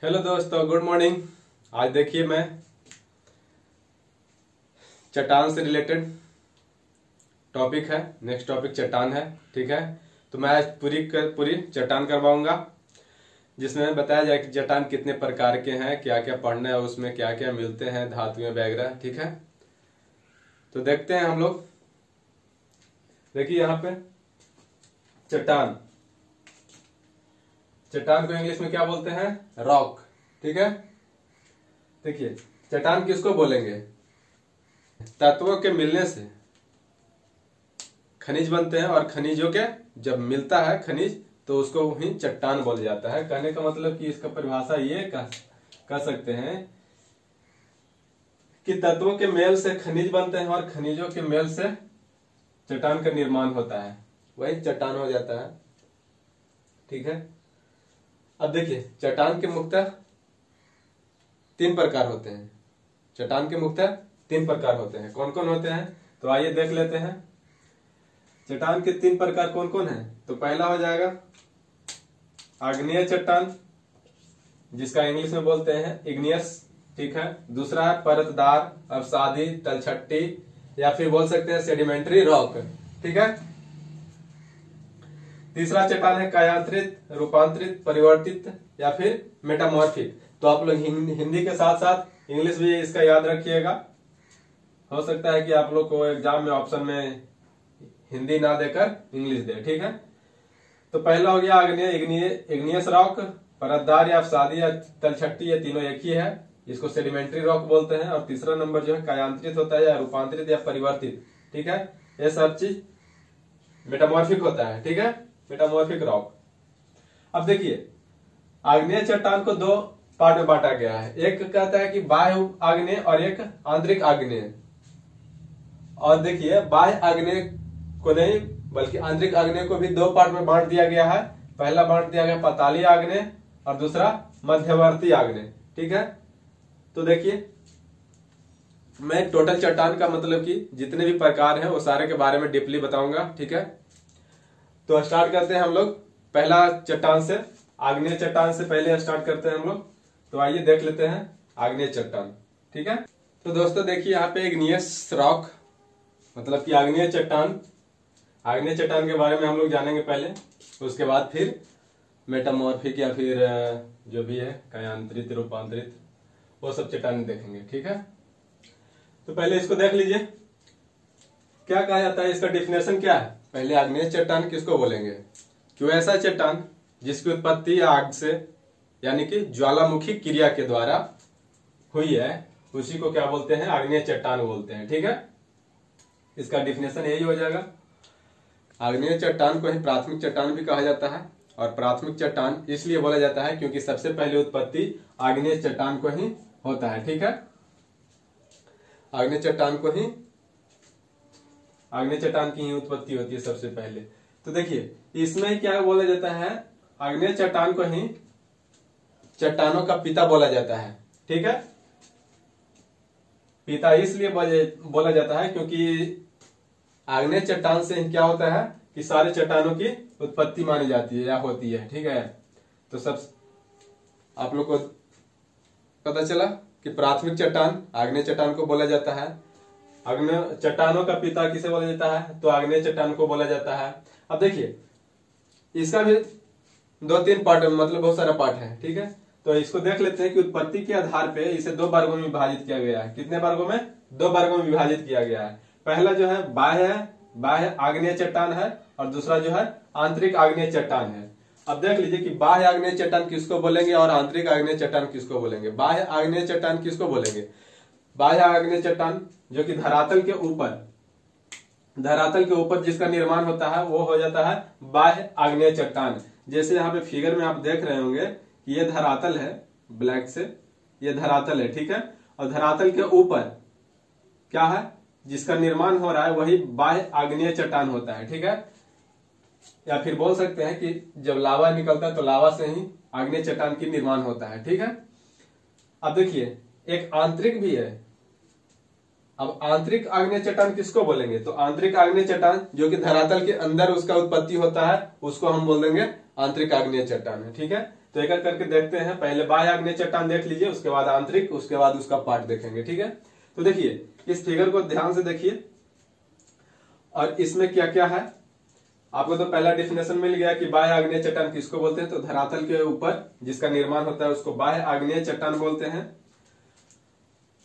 Hello दोस्तों, good morning. आज देखिए मैं चट्टान से रिलेटेड टॉपिक है। नेक्स्ट टॉपिक चट्टान है, ठीक है। तो मैं आज पूरी चट्टान करवाऊंगा, जिसमें बताया जाए कि चट्टान कितने प्रकार के हैं, क्या क्या पढ़ना है, उसमें क्या क्या मिलते हैं, धातुएं वगैरह, ठीक है। तो देखते हैं हम लोग। देखिए यहाँ पे चट्टान को इंग्लिश में क्या बोलते हैं? रॉक, ठीक है। देखिए चट्टान किसको बोलेंगे? तत्वों के मिलने से खनिज बनते हैं, और खनिजों के जब मिलता है खनिज तो उसको ही चट्टान बोला जाता है। कहने का मतलब कि इसका परिभाषा ये कह सकते हैं कि तत्वों के मेल से खनिज बनते हैं और खनिजों के मेल से चट्टान का निर्माण होता है, वही चट्टान हो जाता है, ठीक है। अब देखिए चट्टान के मुख्यतः तीन प्रकार होते हैं। चट्टान के मुख्यतः तीन प्रकार होते हैं। कौन कौन होते हैं? तो आइए देख लेते हैं चट्टान के तीन प्रकार कौन कौन है। तो पहला हो जाएगा आग्नेय चट्टान, जिसका इंग्लिश में बोलते हैं इग्नियस, ठीक है। दूसरा है परतदार, अवसादी, तलछट्टी, या फिर बोल सकते हैं सेडिमेंट्री रॉक, ठीक है। तीसरा चट्टान है कायांतरित, रूपांतरित, परिवर्तित या फिर मेटामॉर्फिक। तो आप लोग हिंदी के साथ साथ इंग्लिश भी इसका याद रखिएगा। हो सकता है कि आप लोग को एग्जाम में ऑप्शन में हिंदी ना देकर इंग्लिश दे, ठीक है। तो पहला हो गया आग्नेय इग्नियस रॉक, परतदार या अवसादी या तलछट्टी, ये तीनों एक ही है, इसको सेडिमेंट्री रॉक बोलते हैं। और तीसरा नंबर जो है कायांतरित होता है या रूपांतरित या परिवर्तित, ठीक है। ये सब चीज मेटामॉर्फिक होता है, ठीक है, मेटामॉर्फिक रॉक। अब देखिए आग्नेय चट्टान को दो पार्ट में बांटा गया है। एक कहता है कि बाह्य आग्नेय और एक आंतरिक आग्नेय। और देखिए बाह्य आग्नेय को नहीं बल्कि आंतरिक आग्नेय को भी दो पार्ट में बांट दिया गया है। पहला बांट दिया गया पाताली आग्नेय और दूसरा मध्यवर्ती आग्नेय, ठीक है। तो देखिए मैं टोटल चट्टान का मतलब कि जितने भी प्रकार हैं वो सारे के बारे में डीपली बताऊंगा, ठीक है। तो स्टार्ट करते हैं हम लोग पहला चट्टान से। आग्नेय चट्टान से पहले स्टार्ट करते हैं हम लोग। तो आइए देख लेते हैं आग्नेय चट्टान, ठीक है। तो दोस्तों देखिए यहाँ पे इग्नियस रॉक मतलब कि आग्नेय चट्टान। आग्नेय चट्टान के बारे में हम लोग जानेंगे पहले, उसके बाद फिर मेटामॉर्फिक या फिर जो भी है कायांतरित, रूपांतरित, वो सब चट्टान देखेंगे, ठीक है। तो पहले इसको देख लीजिए क्या कहा जाता है, इसका डिफिनेशन क्या है। पहले आग्नेय चट्टान किसको बोलेंगे? कि ऐसा चट्टान जिसकी उत्पत्ति आग से यानी कि ज्वालामुखी क्रिया के द्वारा हुई है, उसी को क्या बोलते हैं? आग्नेय चट्टान बोलते हैं, ठीक है। इसका डिफिनेशन यही हो जाएगा। आग्नेय चट्टान को ही प्राथमिक चट्टान भी कहा जाता है, और प्राथमिक चट्टान इसलिए बोला जाता है क्योंकि सबसे पहले उत्पत्ति आग्नेय चट्टान को ही होता है, ठीक है। आग्नेय चट्टान की ही उत्पत्ति होती है सबसे पहले। तो देखिए इसमें क्या बोला जाता है, आग्नेय चट्टान को ही चट्टानों का पिता बोला जाता है, ठीक है। पिता इसलिए बोला जाता है क्योंकि आग्नेय चट्टान से क्या होता है कि सारे चट्टानों की उत्पत्ति मानी जाती है या होती है, ठीक है। तो सब आप लोग को पता चला कि प्राथमिक चट्टान आग्नेय चट्टान को बोला जाता है। आग्नेय चट्टानों का पिता किसे बोला जाता है? तो आग्नेय चट्टान को बोला जाता है। अब देखिए इसका भी दो तीन पार्ट मतलब बहुत सारा पार्ट है, ठीक है। तो इसको देख लेते हैं कि उत्पत्ति के आधार पे इसे दो वर्गों में विभाजित किया गया है। कितने वर्गों में? दो वर्गों में विभाजित किया गया है। पहला जो है बाह्य आग्नेय चट्टान है, और दूसरा जो है आंतरिक आग्नेय चट्टान है। अब देख लीजिए कि बाह्य आग्नेय चट्टान किसको बोलेंगे और आंतरिक आग्नेय चट्टान किसको बोलेंगे। बाह्य आग्नेय चट्टान किसको बोलेंगे? बाह्य आग्नेय चट्टान जो कि धरातल के ऊपर जिसका निर्माण होता है वो हो जाता है बाह्य आग्नेय चट्टान। जैसे यहाँ पे फिगर में आप देख रहे होंगे कि ये धरातल है, ब्लैक से ये धरातल है, ठीक है। और धरातल के ऊपर क्या है जिसका निर्माण हो रहा है वही बाह्य आग्नेय चट्टान होता है, ठीक है। या फिर बोल सकते हैं कि जब लावा निकलता है तो लावा से ही आग्नेय चट्टान की निर्माण होता है, ठीक है। अब देखिए एक आंतरिक भी है। अब आंतरिक आग्नेय चट्टान किसको बोलेंगे? तो आंतरिक आग्नेय चट्टान जो कि धरातल के अंदर उसका उत्पत्ति होता है उसको हम बोल देंगे आंतरिक आग्नेय चट्टान है, ठीक है। तो एक एक करके देखते हैं। पहले बाह्य आग्नेय चट्टान देख लीजिए, उसके बाद आंतरिक, उसके बाद उसका पार्ट देखेंगे। ठीक है, तो देखिए इस फिगर को ध्यान से देखिए और इसमें क्या क्या है। आपको तो पहला डिफिनेशन मिल गया कि बाह्य आग्नेय चट्टान किसको बोलते हैं, तो धरातल के ऊपर जिसका निर्माण होता है उसको बाह्य आग्नेय चट्टान बोलते हैं।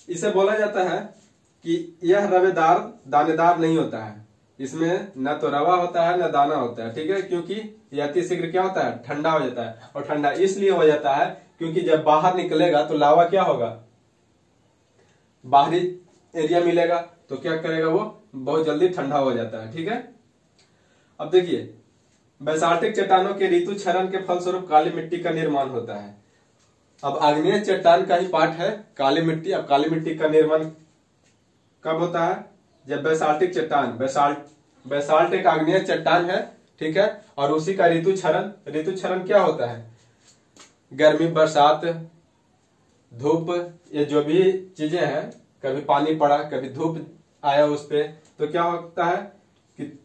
इसे बोला जाता है कि यह रवेदार दानेदार नहीं होता है, इसमें न तो रवा होता है न दाना होता है। ठीक है, क्योंकि यह अतिशीघ्र क्या होता है, ठंडा हो जाता है। और ठंडा इसलिए हो जाता है क्योंकि जब बाहर निकलेगा तो लावा क्या होगा, बाहरी एरिया मिलेगा तो क्या करेगा, वो बहुत जल्दी ठंडा हो जाता है। ठीक है, अब देखिए बैसाल्टिक चट्टानों के ऋतु क्षरण के फलस्वरूप काली मिट्टी का निर्माण होता है। अब आग्नेय चट्टान का ही पार्ट है काली मिट्टी। अब काली मिट्टी का निर्माण कब होता है, जब बैसाल्टिक चट्टान, बैसाल्ट एक आग्नेय चट्टान है। ठीक है, और उसी का ऋतु क्षरण क्या होता है, गर्मी, बरसात, धूप, ये जो भी चीजें हैं, कभी पानी पड़ा, कभी धूप आया उस पे, तो क्या होता है कि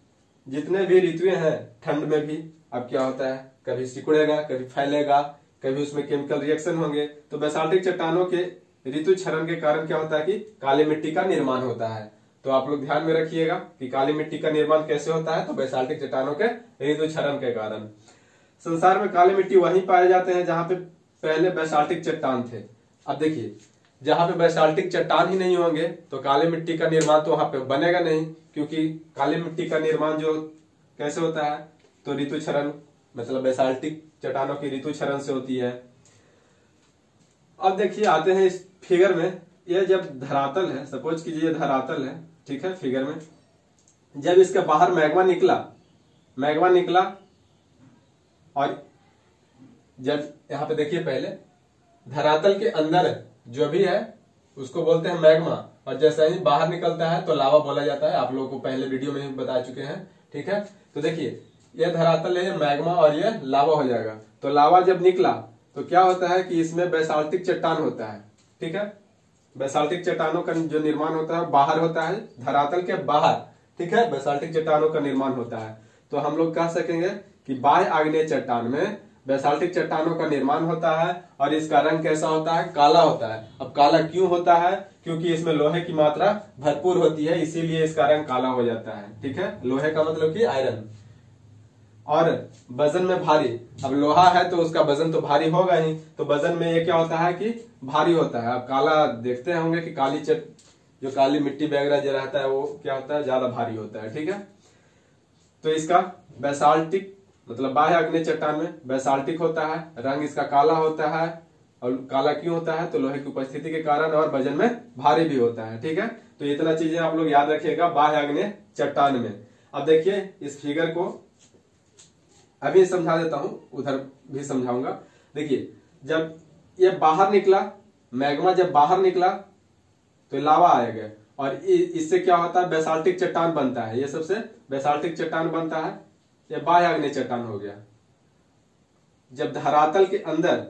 जितने भी ऋतुएं हैं ठंड में भी अब क्या होता है, कभी सिकुड़ेगा, कभी फैलेगा, कभी उसमें केमिकल रिएक्शन होंगे। तो बैसाल्टिक चट्टानों के ऋतु क्षरण के कारण क्या होता है कि काली मिट्टी का निर्माण होता है। तो आप लोग ध्यान में रखिएगा कि काली मिट्टी का निर्माण कैसे होता है, तो बैसाल्टिक चट्टानों के ऋतु क्षरण के कारण। संसार में काली मिट्टी वहीं पाए जाते हैं जहां पे पहले बैसाल्टिक चट्टान थे। अब देखिए जहां पे बैसाल्टिक चट्टान ही नहीं होंगे तो काली मिट्टी का निर्माण तो वहां पे बनेगा नहीं, क्योंकि काली मिट्टी का निर्माण जो कैसे होता है, तो ऋतु क्षरण, मतलब बैसाल्टिक चट्टानों की ऋतु क्षरण से होती है। अब देखिए आते हैं इस फिगर में, यह जब धरातल है, सपोज कीजिए धरातल है, ठीक है, फिगर में जब इसके बाहर मैग्मा निकला और जब यहाँ पे देखिए पहले धरातल के अंदर जो भी है उसको बोलते हैं मैग्मा, और जैसे ही बाहर निकलता है तो लावा बोला जाता है। आप लोगों को पहले वीडियो में ही बता चुके हैं। ठीक है, तो देखिए ये धरातल है, ये मैग्मा और ये लावा हो जाएगा। तो लावा जब निकला तो क्या होता है कि इसमें बैसाल्टिक चट्टान होता है। ठीक है, बैसाल्टिक चट्टानों का जो निर्माण होता है बाहर होता है, धरातल के बाहर। ठीक है, बैसाल्टिक चट्टानों का निर्माण होता है। तो हम लोग कह सकेंगे कि बाह्य आग्नेय चट्टान में बैसाल्टिक चट्टानों का निर्माण होता है और इसका रंग कैसा होता है, काला होता है। अब काला क्यों होता है, क्योंकि इसमें लोहे की मात्रा भरपूर होती है, इसीलिए इसका रंग काला हो जाता है। ठीक है, लोहे का मतलब कि आयरन। और वजन में भारी, अब लोहा है तो उसका वजन तो भारी होगा ही, तो वजन में ये क्या होता है कि भारी होता है। अब काला देखते होंगे कि जो काली मिट्टी वगैरह जो रहता है वो क्या होता है, ज्यादा भारी होता है। ठीक है, तो इसका बैसाल्टिक मतलब बाह्य आग्नेय चट्टान में बैसाल्टिक होता है, रंग इसका काला होता है। और काला क्यों होता है, तो लोहे की उपस्थिति के कारण, और वजन में भारी भी होता है। ठीक है, तो इतना चीजें आप लोग याद रखिएगा बाह्य आग्नेय चट्टान में। अब देखिए इस फिगर को अभी समझा देता हूं, उधर भी समझाऊंगा। देखिए जब ये बाहर निकला, मैग्मा जब बाहर निकला तो लावा आएगा और इससे क्या होता है, बैसाल्टिक चट्टान बनता है। ये सबसे बैसाल्टिक चट्टान बनता है, ये बाह्य आग्नेय चट्टान हो गया। जब धरातल के अंदर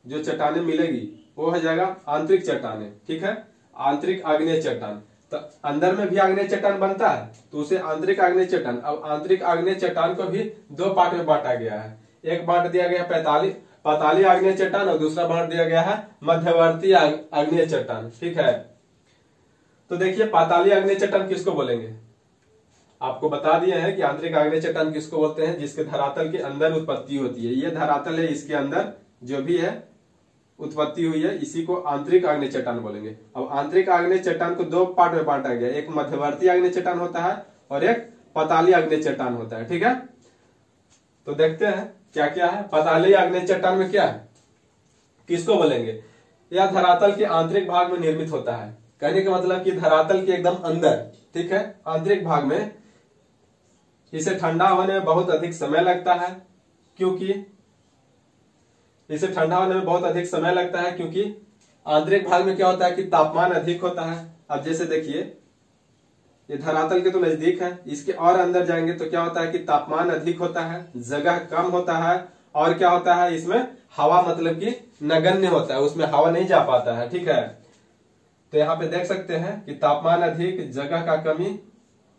जो चट्टानें मिलेगी वो हो जाएगा आंतरिक चट्टानें। ठीक है, आंतरिक आग्नेय चट्टान। तो अंदर में भी आग्नेय चट्टान बनता है तो उसे आंतरिक आग्नेय चट्टान। अब आंतरिक आग्नेय चट्टान को भी दो पार्ट में बांटा गया है। एक बांट दिया गया पाताली आग्नेय चट्टान और दूसरा बांट दिया गया है मध्यवर्ती आग्नेय चट्टान। ठीक है, तो देखिए पाताली आग्नेय चट्टान किसको बोलेंगे, आपको बता दिए हैं कि आंतरिक आग्नेय चट्टान किसको बोलते हैं, जिसके धरातल के अंदर उत्पत्ति होती है। ये धरातल है, इसके अंदर जो भी है उत्पत्ति हुई है, इसी को आंतरिक आग्नेय चट्टान बोलेंगे। अब आंतरिक आग्नेय चट्टान को दो पार्ट में बांटा गया, एक मध्यवर्ती आग्नेय चट्टान होता है और एक पाताली आग्नेय चट्टान होता है। ठीक है, तो देखते हैं क्या क्या है। पाताली आग्नेय चट्टान में क्या है, किसको बोलेंगे, यह धरातल के आंतरिक भाग में निर्मित होता है। कहने का मतलब कि धरातल के एकदम अंदर, ठीक है, आंतरिक भाग में। इसे ठंडा होने में बहुत अधिक समय लगता है, क्योंकि इसे ठंडा होने में बहुत अधिक समय लगता है क्योंकि आंतरिक भाग में क्या होता है कि तापमान अधिक होता है। अब जैसे देखिए ये धरातल के तो नजदीक है, इसके और अंदर जाएंगे तो क्या होता है कि तापमान अधिक होता है, जगह कम होता है, और क्या होता है इसमें हवा मतलब कि नगण्य होता है, उसमें हवा नहीं जा पाता है। ठीक है, तो यहाँ पे देख सकते हैं कि तापमान अधिक, जगह का कमी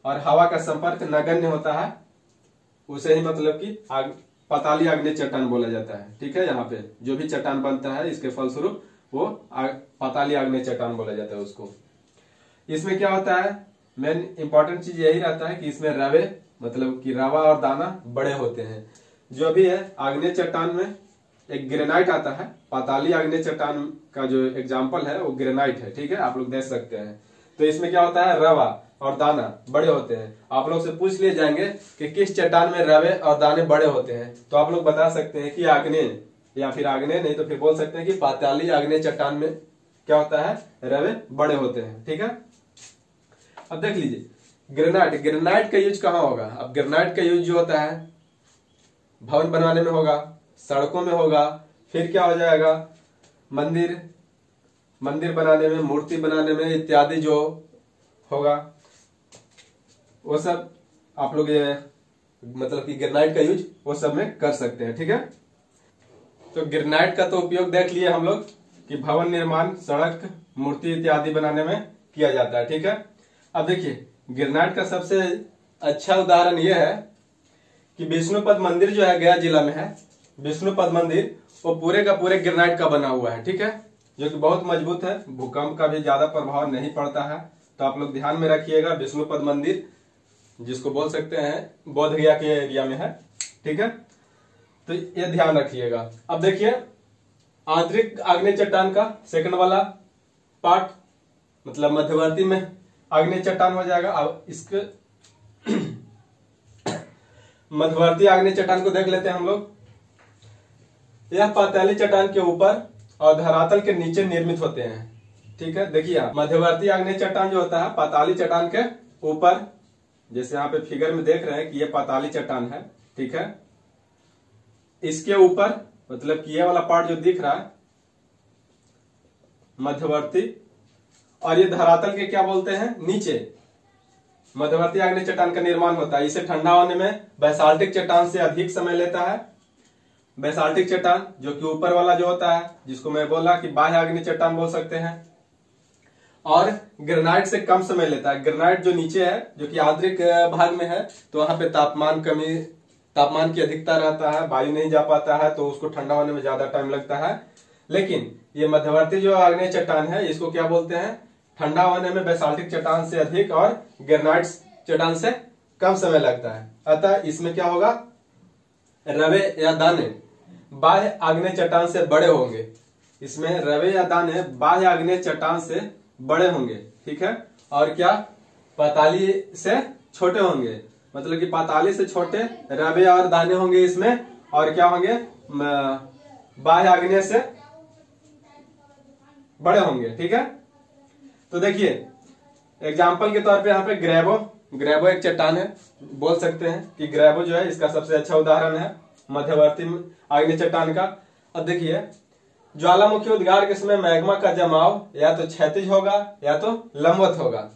और हवा का संपर्क नगण्य होता है, उसे ही मतलब कि पाताली आग्नेय चट्टान बोला जाता है। ठीक है, यहाँ पे जो भी चट्टान बनता है इसके फलस्वरूप वो पाताली आग्नेय चट्टान बोला जाता है उसको। इसमें क्या होता है, मेन इंपॉर्टेंट चीज यही रहता है कि इसमें रवे मतलब कि रवा और दाना बड़े होते हैं। जो भी है आग्नेय चट्टान में एक ग्रेनाइट आता है, पाताली आग्नेय चट्टान का जो एग्जाम्पल है वो ग्रेनाइट है। ठीक है, आप लोग देख सकते हैं। तो इसमें क्या होता है, रवा और दाना बड़े होते हैं। आप लोग से पूछ लिए जाएंगे कि किस चट्टान में रवे और दाने बड़े होते हैं, तो आप लोग बता सकते हैं कि आग्नेय, या फिर आग्नेय नहीं तो फिर बोल सकते हैं कि पाताली आग्नेय चट्टान में क्या होता है, रवे बड़े होते हैं। ठीक है, अब देख लीजिए ग्रेनाइट, ग्रेनाइट का यूज कहाँ होगा। अब ग्रेनाइट का यूज जो होता है भवन बनवाने में होगा, सड़कों में होगा, फिर क्या हो जाएगा मंदिर बनाने में, मूर्ति बनाने में इत्यादि जो होगा वो सब आप लोग ये मतलब कि ग्रेनाइट का यूज वो सब में कर सकते हैं। ठीक है, तो ग्रेनाइट का तो उपयोग देख लिए हम लोग कि भवन निर्माण, सड़क, मूर्ति इत्यादि बनाने में किया जाता है। ठीक है, अब देखिए ग्रेनाइट का सबसे अच्छा उदाहरण यह है कि विष्णुपद मंदिर जो है गया जिला में है, विष्णुपद मंदिर वो पूरे का पूरे ग्रेनाइट का बना हुआ है। ठीक है, जो कि बहुत मजबूत है, भूकंप का भी ज्यादा प्रभाव नहीं पड़ता है। तो आप लोग ध्यान में रखिएगा, विष्णुपद मंदिर जिसको बोल सकते हैं बोध गया के एरिया में है। ठीक है, तो ये ध्यान रखिएगा। अब देखिए आंतरिक आग्नेय चट्टान का सेकंड वाला पार्ट मतलब मध्यवर्ती में आग्नेय चट्टान हो जाएगा। अब इसके मध्यवर्ती आग्नेय चट्टान को देख लेते हैं हम लोग। यह पाताली चट्टान के ऊपर और धरातल के नीचे निर्मित होते हैं। ठीक है, देखिए मध्यवर्ती आग्नेय चट्टान जो होता है पाताली चट्टान के ऊपर, जैसे यहाँ पे फिगर में देख रहे हैं कि ये पाताली चट्टान है। ठीक है, इसके ऊपर मतलब कि ये वाला पार्ट जो दिख रहा है मध्यवर्ती, और ये धरातल के क्या बोलते हैं, नीचे मध्यवर्ती आग्नेय चट्टान का निर्माण होता है। इसे ठंडा होने में बैसाल्टिक चट्टान से अधिक समय लेता है। बैसाल्टिक चट्टान जो कि ऊपर वाला जो होता है, जिसको मैं बोला कि बाह्य आग्नेय चट्टान बोल सकते हैं, और ग्रेनाइट से कम समय लेता है। ग्रेनाइट जो नीचे है, जो कि आंतरिक भाग में है, तो वहां पे तापमान की अधिकता रहता है, वायु नहीं जा पाता है, तो उसको ठंडा होने में ज्यादा टाइम लगता है। लेकिन ये मध्यवर्ती जो आग्नेय चट्टान है इसको क्या बोलते हैं, ठंडा होने में बैसाल्टिक चट्टान से अधिक और ग्रेनाइट चट्टान से कम समय लगता है। अतः इसमें क्या होगा, रवे या दाने बाह्य आग्नेय चट्टान से बड़े होंगे। इसमें रवे या दाने बाह्य आग्नेय चट्टान से बड़े होंगे। ठीक है, और क्या पाताली से छोटे होंगे, मतलब कि पाताली से छोटे रवे और दाने होंगे इसमें, और क्या होंगे बाह्य आग्नेय से बड़े होंगे। ठीक है, तो देखिए एग्जाम्पल के तौर पे यहाँ पे ग्रेबो एक चट्टान है, बोल सकते हैं कि ग्रेबो जो है इसका सबसे अच्छा उदाहरण है मध्यवर्ती आग्नेय चट्टान का। अब देखिए ज्वालामुखी उद्गार के समय मैग्मा का जमाव या तो क्षैतिज होगा या तो लंबवत होगा।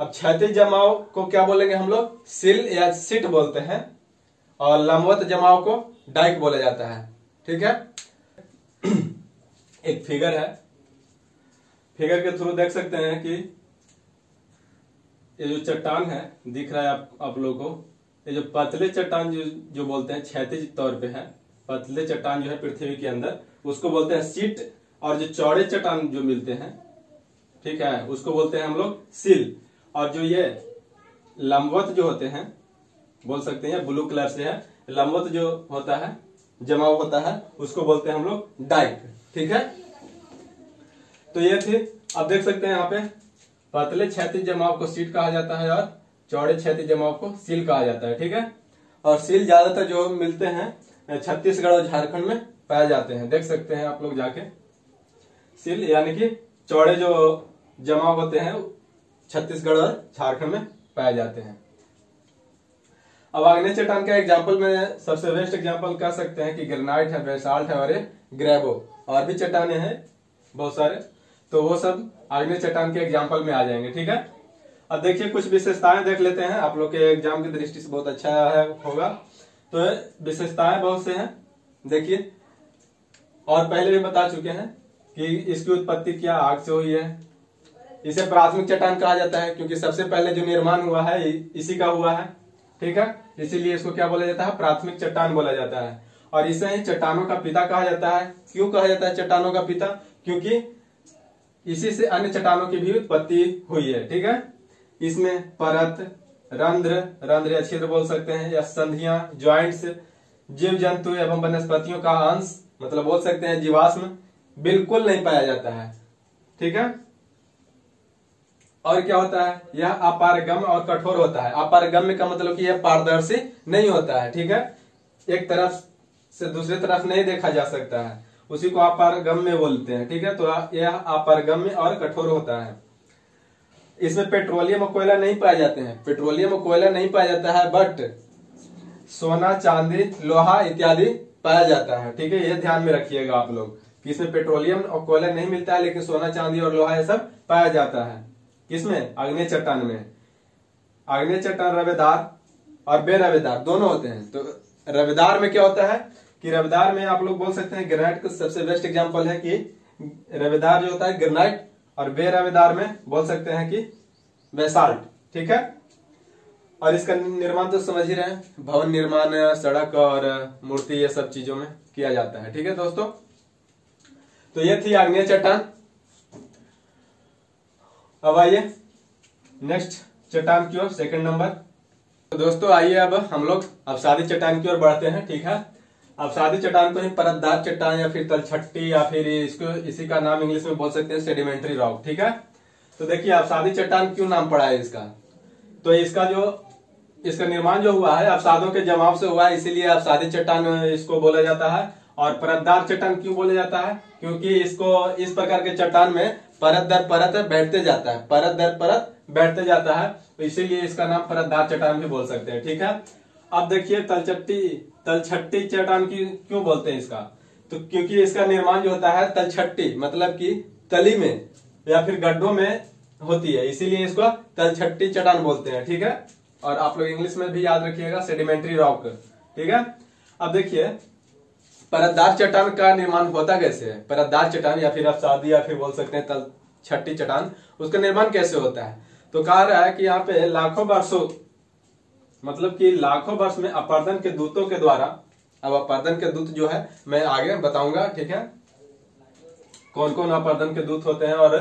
अब क्षैतिज जमाव को क्या बोलेंगे हम लोग, सिल या सिट बोलते हैं, और लंबवत जमाव को डाइक बोला जाता है। ठीक है, एक फिगर है, फिगर के थ्रू देख सकते हैं कि ये जो चट्टान है दिख रहा है आप लोगों को, ये जो पतले चट्टान जो बोलते हैं क्षैतिज तौर पे है, पतले चट्टान जो है पृथ्वी के अंदर उसको बोलते हैं सीट, और जो चौड़े चट्टान जो मिलते हैं, ठीक है, उसको बोलते हैं हम लोग सिल। और जो ये लंबवत जो होते हैं, बोल सकते हैं ब्लू कलर से है, लंबवत जो होता है जमाव होता है उसको बोलते हैं हम लोग डाइक। ठीक है, तो ये थी। अब देख सकते हैं यहाँ पे पतले क्षैतिज जमाव को सीट कहा जाता है और चौड़े क्षैतिज जमाव को सील कहा जाता है। ठीक है, और सील ज्यादातर जो मिलते हैं छत्तीसगढ़ और झारखंड में पाए जाते हैं, देख सकते हैं आप लोग जाके। सील यानी कि चौड़े जो जमाव होते हैं छत्तीसगढ़ और झारखंड में पाए जाते हैं। अब आग्नेय चट्टान का एग्जाम्पल में सबसे बेस्ट एग्जाम्पल कह सकते हैं कि ग्रेनाइट है, बेसाल्ट है और ग्रेबो, और भी चट्टाने हैं बहुत सारे, तो वो सब आग्नेय चट्टान के एग्जाम्पल में आ जाएंगे। ठीक है, अब देखिए कुछ विशेषताएं देख लेते हैं, आप लोग के एग्जाम की दृष्टि से बहुत अच्छा है होगा। तो विशेषताएं बहुत से हैं, देखिए, और पहले भी बता चुके हैं कि इसकी उत्पत्ति क्या आग से हुई है। इसे प्राथमिक चट्टान कहा जाता है क्योंकि सबसे पहले जो निर्माण हुआ है इसी का हुआ है। ठीक है, इसीलिए इसको क्या बोला जाता है, प्राथमिक चट्टान बोला जाता है। और इसे ही चट्टानों का पिता कहा जाता है। क्यों कहा जाता है चट्टानों का पिता? क्योंकि इसी से अन्य चट्टानों की भी उत्पत्ति हुई है। ठीक है, इसमें परत, रंध्र, रंध्र या छिद्र बोल सकते हैं, या संधियां, ज्वाइंट्स, जीव जंतु एवं वनस्पतियों का अंश मतलब बोल सकते हैं जीवाश्म बिल्कुल नहीं पाया जाता है। ठीक है, और क्या होता है, यह अपारगम्य और कठोर होता है। अपारगम्य का मतलब कि यह पारदर्शी नहीं होता है। ठीक है, एक तरफ से दूसरे तरफ नहीं देखा जा सकता है, उसी को अपारगम्य बोलते हैं। ठीक है, तो यह अपारगम्य और कठोर होता है। इसमें पेट्रोलियम और कोयला नहीं पाए जाते हैं, पेट्रोलियम और कोयला नहीं पाया जाता है, बट सोना, चांदी, लोहा इत्यादि पाया जाता है। ठीक है, यह ध्यान में रखिएगा आप लोग कि इसमें पेट्रोलियम और कोयला नहीं मिलता है, लेकिन सोना, चांदी और लोहा ये सब पाया जाता है। किसमें? आग्नेय चट्टान में। आग्नेय चट्टान रवेदार और बेरवेदार दोनों होते हैं। तो रवेदार में क्या होता है कि रवेदार में आप लोग बोल सकते हैं ग्रेनाइट का सबसे बेस्ट एग्जांपल है कि रवेदार जो होता है ग्रेनाइट, और बेरवेदार में बोल सकते हैं कि बेसाल्ट। ठीक है, और इसका निर्माण तो समझ ही रहे हैं, भवन निर्माण, सड़क और मूर्ति ये सब चीजों में किया जाता है। ठीक है दोस्तों, तो ये थी आग्नेय चट्टान। अब आइए नेक्स्ट चट्टान की ओर, सेकंड नंबर। तो दोस्तों आइए अब हम लोग अवसादी चट्टान की ओर बढ़ते हैं। ठीक है, अवसादी चट्टान को ही परतदार चट्टान या फिर तलछट्टी या फिर इसको इसी का नाम इंग्लिश में बोल सकते हैं सेडिमेंट्री रॉक। ठीक है, तो देखिए अवसादी चट्टान क्यों नाम पड़ा है इसका, तो इसका निर्माण जो हुआ है अवसादों के जमाव से हुआ है, इसीलिए अवसादी चट्टान इसको बोला जाता है। और परतदार चट्टान क्यों बोला जाता है? क्योंकि इसको इस प्रकार के चट्टान में परत दर परत बैठते जाता है, परत दर परत बैठते जाता है, तो इसीलिए इसका नाम परतदार चट्टान भी बोल सकते हैं। ठीक है, अब देखिए तलछट्टी चट्टान की क्यों बोलते हैं इसका, तो क्योंकि इसका निर्माण जो होता है तलछट्टी मतलब कि तली में या फिर गड्ढों में होती है, इसीलिए इसको तलछट्टी चट्टान बोलते हैं। ठीक है, और आप लोग इंग्लिश में भी याद रखिएगा सेडिमेंट्री रॉक। ठीक है, अब देखिए परतदार चट्टान का निर्माण होता कैसे है, परतदार चट्टान या फिर अवसादी या फिर बोल सकते हैं तलछट्टी चट्टान, उसका निर्माण कैसे होता है? तो कहा रहा है कि यहाँ पे लाखों वर्षों मतलब कि लाखों वर्ष में अपर्दन के दूतों के द्वारा, अब अपर्दन के दूत जो है मैं आगे बताऊंगा। ठीक है, कौन कौन अपर्दन के दूत होते हैं और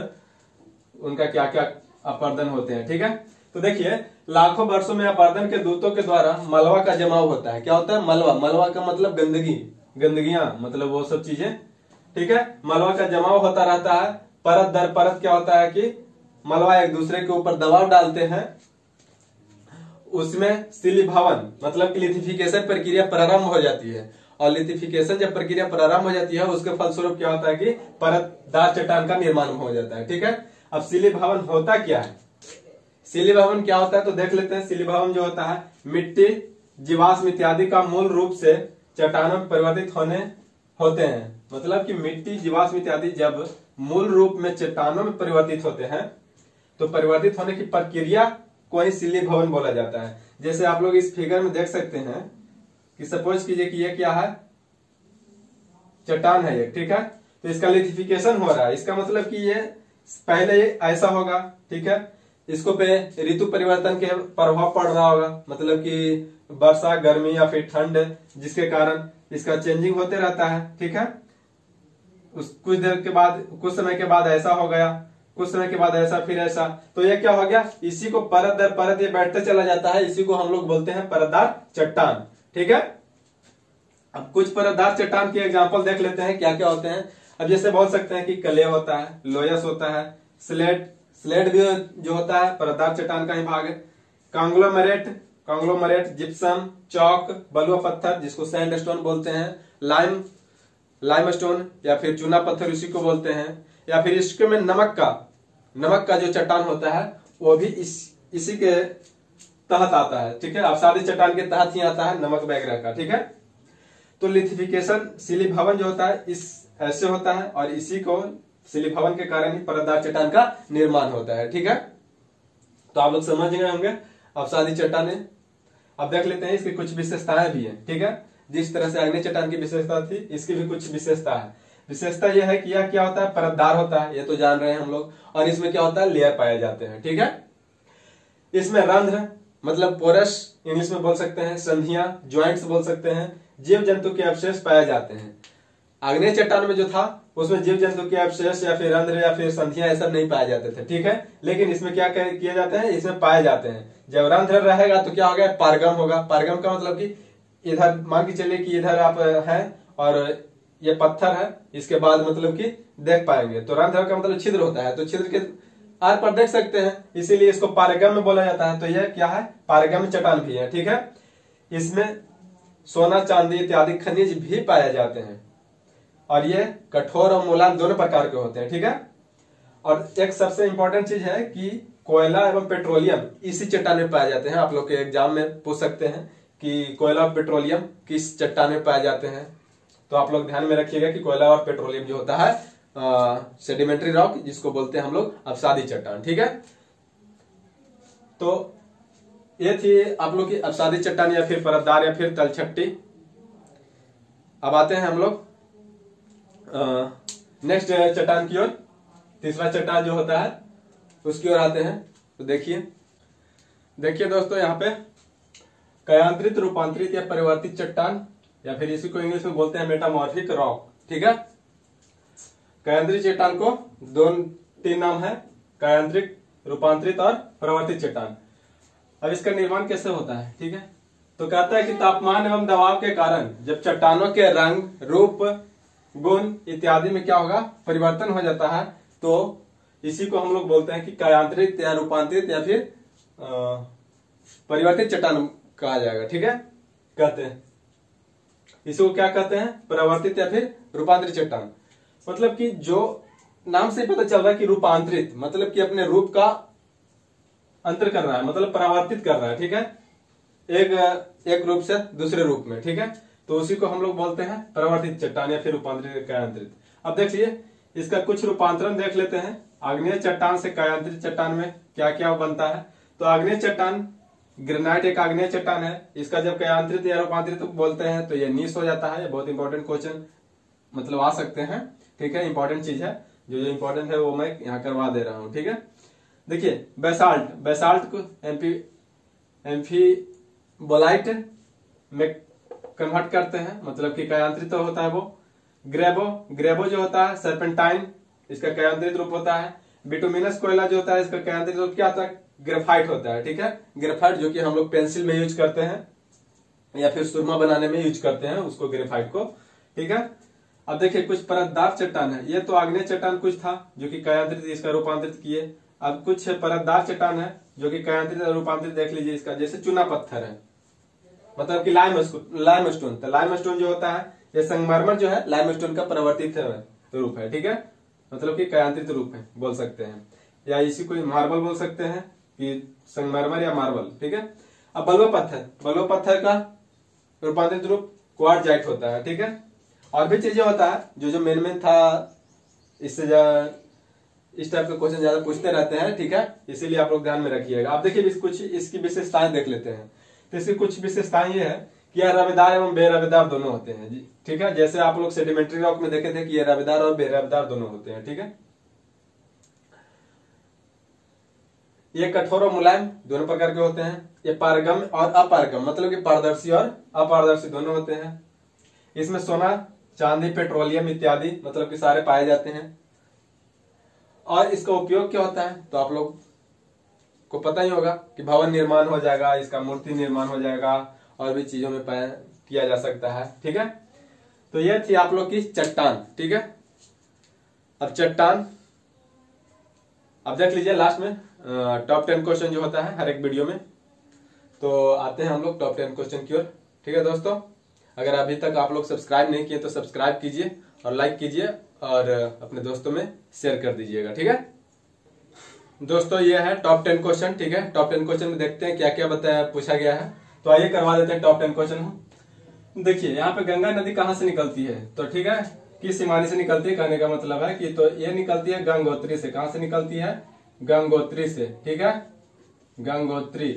उनका क्या क्या अपर्दन होते हैं। ठीक है, तो देखिए लाखों वर्षों में अपर्दन के दूतों के द्वारा मलवा का जमाव होता है। क्या होता है? मलवा, मलवा का मतलब गंदगी, गंदगियां मतलब वो सब चीजें। ठीक है, मलवा का जमाव होता रहता है। परत दर परत क्या होता है कि मलवा एक दूसरे के ऊपर दबाव डालते हैं, उसमें सिलीभवन मतलब कि लिथिफिकेशन प्रक्रिया प्रारंभ हो जाती है, और लिथिफिकेशन जब प्रक्रिया प्रारंभ हो जाती है उसके फलस्वरूप क्या होता है कि परतदार चट्टान का निर्माण हो जाता है। ठीक है, अब सिलीभवन होता क्या है, सिलीभवन क्या होता है तो देख लेते हैं। सिलीभवन जो होता है मिट्टी, जीवाश्म इत्यादि का मूल रूप से चट्टानों में परिवर्तित होते हैं, मतलब कि मिट्टी, जीवाश्म इत्यादि जब मूल रूप में चट्टानों में परिवर्तित होते हैं तो परिवर्तित होने की प्रक्रिया को ही सिलीभवन बोला जाता है। जैसे आप लोग इस फिगर में देख सकते हैं कि सपोज कीजिए कि ये क्या है, चट्टान है ये। ठीक है, तो इसका लिथिफिकेशन हो रहा है, इसका मतलब कि ये पहले ऐसा होगा। ठीक है, इसको पे ऋतु परिवर्तन के प्रभाव पड़ रहा होगा, मतलब कि वर्षा, गर्मी या फिर ठंड, जिसके कारण इसका चेंजिंग होते रहता है। ठीक है, कुछ देर के बाद, कुछ समय के बाद ऐसा हो गया, कुछ समय के बाद ऐसा, फिर ऐसा, तो ये क्या हो गया, इसी को परत दर परत ये बैठते चला जाता है, इसी को हम लोग बोलते हैं परतदार चट्टान। ठीक है, अब कुछ परतदार चट्टान के एग्जांपल देख लेते हैं क्या क्या होते हैं। अब जैसे बोल सकते हैं कि कले होता है, लोयस होता है, स्लेट, स्लेट भी जो होता है परतदार चट्टान का ही भाग है, कांग्लोमरेट, कांग्लोमरेट, जिप्सम, चौक, बलुआ पत्थर जिसको सैंडस्टोन बोलते हैं, लाइमस्टोन या फिर चूना पत्थर उसी को बोलते हैं, या फिर इसके में नमक का जो चट्टान होता है वो भी इसी के तहत आता है। ठीक है, अवसादी चट्टान के तहत ही आता है नमक वगैरह का। ठीक है, तो लिथिफिकेशन सिलीभवन जो होता है इस ऐसे होता है, और इसी को सिलीभवन के कारण ही परतदार चट्टान का निर्माण होता है। ठीक है, तो आप लोग समझ गए होंगे अवसादी चट्टान। अब देख लेते हैं इसकी कुछ विशेषताएं भी हैं। ठीक है, जिस तरह से आग्नेय चट्टान की विशेषता थी, इसकी भी कुछ विशेषता है। विशेषता यह है कि यह क्या होता है, परतदार होता है, ये तो जान रहे हैं हम लोग, और इसमें क्या होता है, लेयर पाए जाते हैं। ठीक है, इसमें रंध्र, मतलब पोरस इंग्लिश में बोल सकते हैं, संधियां ज्वाइंट्स बोल सकते हैं, जीव जंतु के अवशेष पाए जाते हैं। आग्नेय चट्टान में जो था उसमें जीव जंतु के अवशेष या फिर रंध्र या फिर संधियां ऐसा नहीं पाए जाते थे, ठीक है। लेकिन इसमें क्या किया जाता है, इसमें पाए जाते हैं। जब रंध्र रहेगा तो क्या हो गया, पारगम होगा। पारगम का मतलब कि इधर मान के चलिए कि इधर आप हैं और ये पत्थर है, इसके बाद मतलब कि देख पाएंगे तो रंध्र का मतलब छिद्र होता है, तो छिद्र के आर पर देख सकते हैं, इसीलिए इसको पारगम में बोला जाता है। तो यह क्या है, पारगम चट्टान भी है, ठीक है। इसमें सोना चांदी इत्यादि खनिज भी पाए जाते हैं और ये कठोर और मुलायम दोनों प्रकार के होते हैं, ठीक है। और एक सबसे इंपॉर्टेंट चीज है कि कोयला एवं पेट्रोलियम इसी चट्टान में पाए जाते हैं। आप लोग के एग्जाम में पूछ सकते हैं कि कोयला और पेट्रोलियम किस चट्टान में पाए जाते हैं, तो आप लोग ध्यान में रखिएगा कि कोयला और पेट्रोलियम जो होता है सेडिमेंट्री रॉक, जिसको बोलते हैं हम लोग अवसादी चट्टान, ठीक है। तो ये थी आप लोग की अवसादी चट्टान या फिर परतदार या फिर तलछट्टी। अब आते हैं हम लोग नेक्स्ट चट्टान की ओर। तीसरा चट्टान जो होता है उसकी ओर आते हैं। तो देखिए दोस्तों, यहाँ पे कयांत्रित, रूपांतरित या परिवर्तित चट्टान या फिर इसी को इंग्लिश में बोलते हैं मेटामॉर्फिक रॉक, ठीक है। कयांत्रित चट्टान को तीन नाम है, कयांत्रिक, रूपांतरित और परिवर्तित चट्टान। अब इसका निर्माण कैसे होता है, ठीक है। तो कहता है कि तापमान एवं दबाव के कारण जब चट्टानों के रंग, रूप, गुण इत्यादि में क्या होगा, परिवर्तन हो जाता है, तो इसी को हम लोग बोलते हैं कि कयांत्रित या रूपांतरित या फिर परिवर्तित चट्टान कहा जाएगा, ठीक है। कहते हैं इसको क्या कहते हैं, परिवर्तित या फिर रूपांतरित चट्टान। मतलब कि जो नाम से पता चल रहा है कि रूपांतरित मतलब कि अपने रूप का अंतर कर रहा है, मतलब परावर्तित कर रहा है, ठीक है, एक रूप से दूसरे रूप में, ठीक है। तो उसी को हम लोग बोलते हैं परिवर्तित चट्टान या फिर रूपांतरित कयांत्रित। अब देखिए इसका कुछ रूपांतरण देख लेते हैं। आग्नेय चट्टान से कयांत्रित चट्टान में क्या क्या बनता है। तो आग्नेय चट्टान, ग्रेनाइट एक आग्नेय चट्टान है, इसका जब कयांत्रित या रूपांतरित बोलते हैं तो ये नीस हो जाता है। ये बहुत इंपॉर्टेंट क्वेश्चन मतलब आ सकते हैं, ठीक है, इंपॉर्टेंट चीज है। जो इंपॉर्टेंट है वो मैं यहाँ करवा दे रहा हूँ, ठीक है। देखिए बेसाल्ट को एम्फीबोलाइट में कन्वर्ट करते हैं, मतलब कि कयांत्रित तो होता है वो। ग्रेबो जो होता है सर्पेंटाइन, इसका कयांत्रित रूप होता है। बिटुमिनस कोयला जो होता है इसका कयांत्रित रूप क्या होता है, ग्रेफाइट होता है, ठीक है। ग्रेफाइट जो कि हम लोग पेंसिल में यूज करते हैं या फिर सुरमा बनाने में यूज करते हैं उसको, ग्रेफाइट को, ठीक है। अब देखिए कुछ परतदार चट्टान है। ये तो आग्नेय चट्टान कुछ था जो कि कयांत्रित, इसका रूपांतरित किए। अब कुछ परतदार चट्टान है जो कि कयांत्रित और रूपांतरित देख लीजिए इसका, जैसे चूना पत्थर है, मतलब कि लाइमस्टोन। तो लाइमस्टोन जो होता है, ये संगमरमर जो है लाइमस्टोन का परिवर्तित रूप है, ठीक है, मतलब कि कयांत्रित रूप है बोल सकते हैं, या इसी को मार्बल बोल सकते हैं कि संगमरमर या मार्बल, ठीक है। अब बलुआ पत्थर का रूपांतरित रूप क्वार्टजाइट होता है, ठीक है। और भी चीजें होता है जो मेन था, इससे इस टाइप के क्वेश्चन ज्यादा पूछते रहते हैं, ठीक है, इसीलिए आप लोग ध्यान में रखिएगा। आप देखिए कुछ इसकी विशेषताएं देख लेते हैं। तो इसकी कुछ विशेषताएं ये है कि यह रवेदार एवं बेरवेदार दोनों होते हैं जी, ठीक है। जैसे आप लोग सेडिमेंट्री रॉक में देखे थे कि ये रवेदार और बेरवेदार दोनों होते हैं, ठीक है। ये कठोर और मुलायम दोनों प्रकार के होते हैं। ये पारगम और अपारगम मतलब कि पारदर्शी और अपारदर्शी दोनों होते हैं। इसमें सोना, चांदी, पेट्रोलियम इत्यादि मतलब कि सारे पाए जाते हैं। और इसका उपयोग क्या होता है, तो आप लोग को पता ही होगा कि भवन निर्माण हो जाएगा, इसका मूर्ति निर्माण हो जाएगा, और भी चीजों में किया जा सकता है, ठीक है। तो ये थी आप लोग की चट्टान, ठीक है। अब चट्टान, अब देख लीजिए लास्ट में टॉप 10 क्वेश्चन जो होता है हर एक वीडियो में। तो आते हैं हम लोग टॉप 10 क्वेश्चन की ओर, ठीक है दोस्तों। अगर अभी तक आप लोग सब्सक्राइब नहीं किए तो सब्सक्राइब कीजिए और लाइक कीजिए और अपने दोस्तों में शेयर कर दीजिएगा, ठीक है दोस्तों। ये है टॉप 10 क्वेश्चन, ठीक है। टॉप 10 क्वेश्चन में देखते हैं क्या क्या बताया पूछा गया है। तो आइए करवा देते हैं टॉप 10 क्वेश्चन। देखिए यहाँ पे गंगा नदी कहाँ से निकलती है, तो ठीक है, किस हिमानी से निकलती है, कहने का मतलब है कि तो ये निकलती है गंगोत्री से। कहां से निकलती है, गंगोत्री से, ठीक है, गंगोत्री।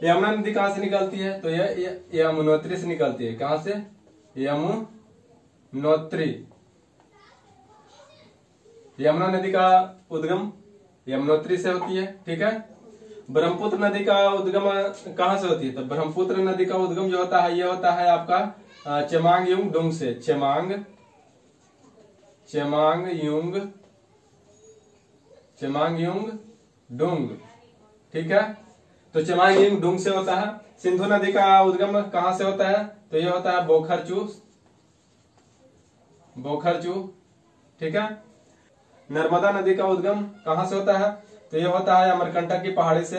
यमुना नदी कहां से निकलती है, तो ये यमुनोत्री से निकलती है। कहां से, यमुनोत्री। यमुना नदी का उद्गम यमुनोत्री से होती है, ठीक है। ब्रह्मपुत्र नदी का उद्गम कहाँ से होती है? तो ब्रह्मपुत्र नदी का उद्गम जो होता है ये होता है आपका चेमांगयुंग डुंग से। चेमांगयुंग डुंग, ठीक है। तो चेमांगयुंग डुंग से होता है। सिंधु नदी का उद्गम कहाँ से होता है? तो ये होता है बोखरचू, ठीक है। नर्मदा नदी का उद्गम कहाँ से होता है? तो ये होता है अमरकंटक की पहाड़ी से।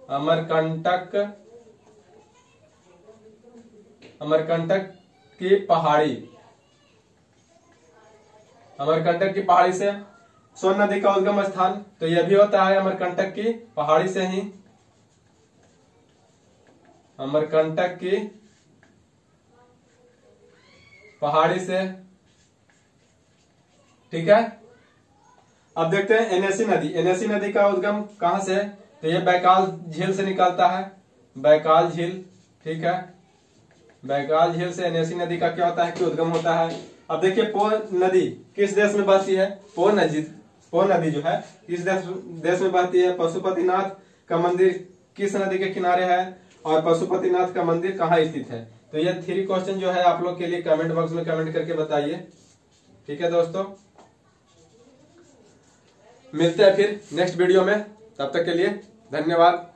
अमरकंटक की पहाड़ी से। सोन नदी का उद्गम स्थान तो यह भी होता है अमरकंटक की पहाड़ी से ही। अमरकंटक की पहाड़ी से, ठीक है। अब देखते हैं एनएसी नदी। एनएसी नदी का उद्गम कहां से? तो ये बैकाल झील से निकलता है। बैकाल झील, ठीक है। बैकाल झील से एनएसी नदी का क्या होता है कि उद्गम होता है। अब देखिए पो नदी किस देश में बहती है? पो नदी जो है किस देश में बहती है? पशुपतिनाथ का मंदिर किस नदी के किनारे है और पशुपतिनाथ का मंदिर कहाँ स्थित है? तो ये 3 क्वेश्चन जो है आप लोग के लिए कमेंट बॉक्स में कमेंट करके बताइए, ठीक है दोस्तों। मिलते हैं फिर नेक्स्ट वीडियो में, तब तक के लिए धन्यवाद।